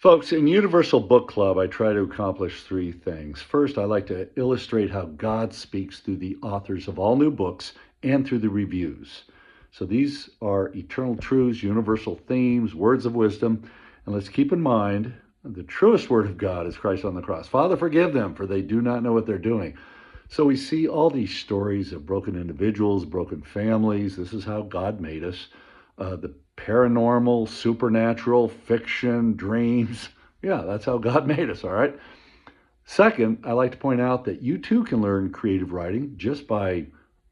Folks, in Universal Book Club, I try to accomplish three things. First, I like to illustrate how God speaks through the authors of all new books and through the reviews. So these are eternal truths, universal themes, words of wisdom. And let's keep in mind the truest word of God is Christ on the cross. Father, forgive them, for they do not know what they're doing. So we see all these stories of broken individuals, broken families. This is how God made us. The paranormal, supernatural, fiction, dreams. Yeah, that's how God made us, all right? Second, I like to point out that you too can learn creative writing just by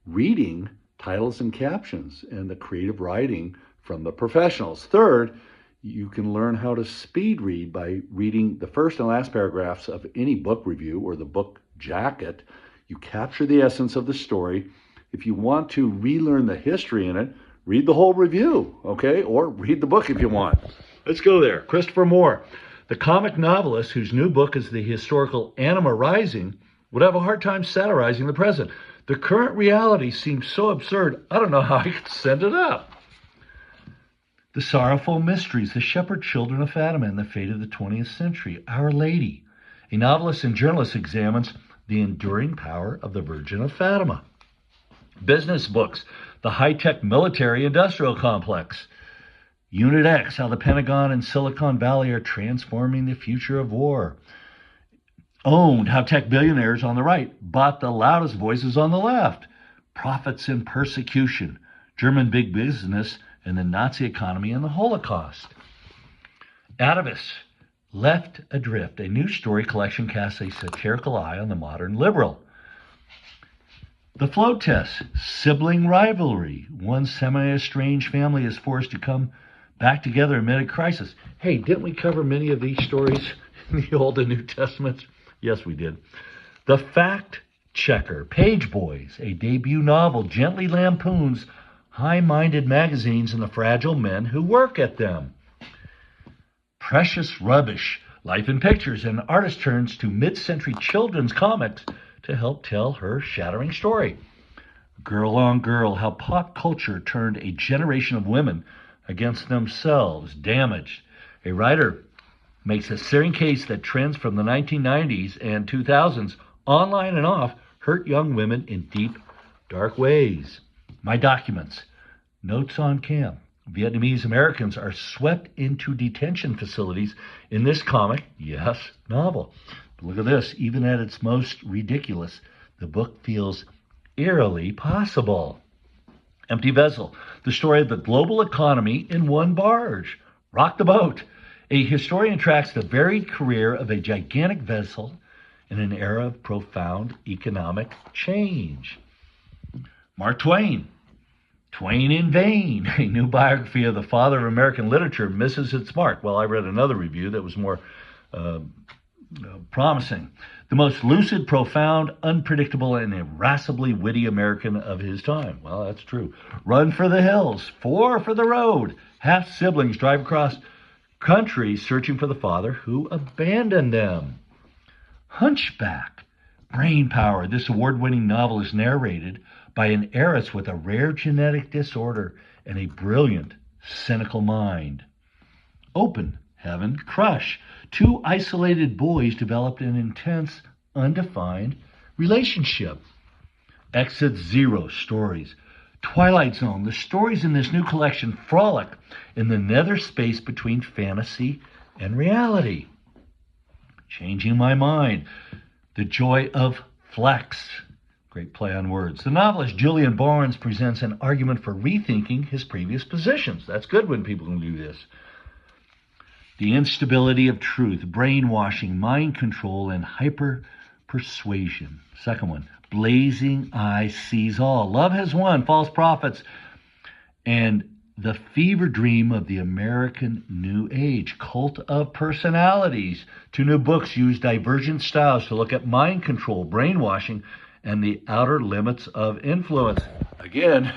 reading titles and captions and the creative writing from the professionals. Third, you can learn how to speed read by reading the first and last paragraphs of any book review or the book jacket. You capture the essence of the story. If you want to relearn the history in it, read the whole review, okay? Or read the book if you want. Let's go there. Christopher Moore, the comic novelist whose new book is the historical Anima Rising, would have a hard time satirizing the present. The current reality seems so absurd, I don't know how I could send it up. The Sorrowful Mysteries, The Shepherd Children of Fatima and the Fate of the 20th Century, Our Lady. A novelist and journalist examines the enduring power of the Virgin of Fatima. Business books, The High-Tech Military-Industrial Complex. Unit X, How the Pentagon and Silicon Valley are transforming the future of war. Owned, How Tech Billionaires on the right bought the loudest voices on the left. Profits in Persecution, German Big Business and the Nazi Economy and the Holocaust. Atavist, Left Adrift, a new story collection casts a satirical eye on the modern liberal. The Flow Test, Sibling Rivalry. One semi-estranged family is forced to come back together amid a crisis. Hey, didn't we cover many of these stories in the Old and New Testaments? Yes, we did. The Fact Checker, Page Boys, a debut novel, gently lampoons high-minded magazines and the fragile men who work at them. Precious Rubbish, Life in Pictures, an artist turns to mid-century children's comics to help tell her shattering story. Girl on Girl, How Pop Culture Turned a Generation of Women Against Themselves, Damaged. A writer makes a searing case that trends from the 1990s and 2000s, online and off, hurt young women in deep, dark ways. My Documents, Notes on Camp. Vietnamese Americans are swept into detention facilities in this comic, yes, novel. But look at this. Even at its most ridiculous, the book feels eerily possible. Empty Vessel, the story of the global economy in one barge. Rock the Boat. A historian tracks the varied career of a gigantic vessel in an era of profound economic change. Mark Twain, Twain in Vain, a new biography of the father of American literature, misses its mark. Well, I read another review that was more promising. The most lucid, profound, unpredictable, and irascibly witty American of his time. Well, that's true. Run for the Hills, Four for the Road. Half siblings drive across country searching for the father who abandoned them. Hunchback, Brain Power. This award-winning novel is narrated by an heiress with a rare genetic disorder and a brilliant, cynical mind. Open Heaven, Crush. Two isolated boys developed an intense, undefined relationship. Exit Zero Stories. Twilight Zone. The stories in this new collection frolic in the nether space between fantasy and reality. Changing My Mind. The Joy of Flex. Great play on words. The novelist Julian Barnes presents an argument for rethinking his previous positions. That's good when people can do this. The Instability of Truth, Brainwashing, Mind Control, and Hyper-Persuasion. Second one, Blazing Eye Sees All. Love Has Won, False Prophets, and The Fever Dream of the American New Age, Cult of Personalities. Two new books use divergent styles to look at mind control, brainwashing, and the outer limits of influence. Again,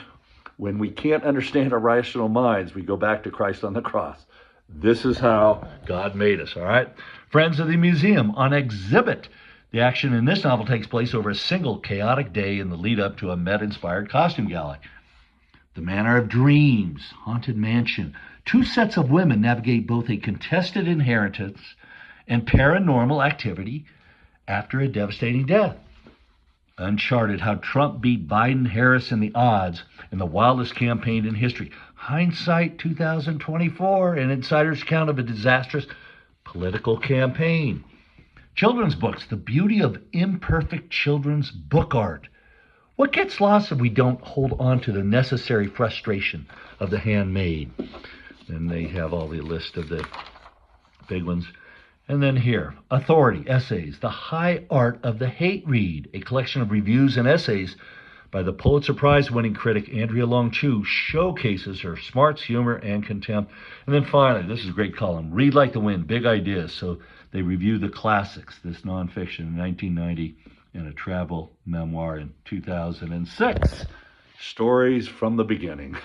when we can't understand our rational minds, we go back to Christ on the cross. This is how God made us, all right? Friends of the Museum on exhibit. The action in this novel takes place over a single chaotic day in the lead up to a Met-inspired costume gala. The Manor of Dreams, Haunted Mansion. Two sets of women navigate both a contested inheritance and paranormal activity after a devastating death. Uncharted, how Trump beat Biden Harris in the odds in the wildest campaign in history. Hindsight 2024, an insider's account of a disastrous political campaign. Children's books, the beauty of imperfect children's book art. What gets lost if we don't hold on to the necessary frustration of the handmade? Then they have all the list of the big ones. And then here, Authority, Essays, The High Art of the Hate Read, a collection of reviews and essays by the Pulitzer Prize-winning critic Andrea Long Chu, showcases her smarts, humor, and contempt. And then finally, this is a great column, Read Like the Wind, Big Ideas. So they review the classics, this nonfiction in 1990, and a travel memoir in 2006. Stories from the beginning.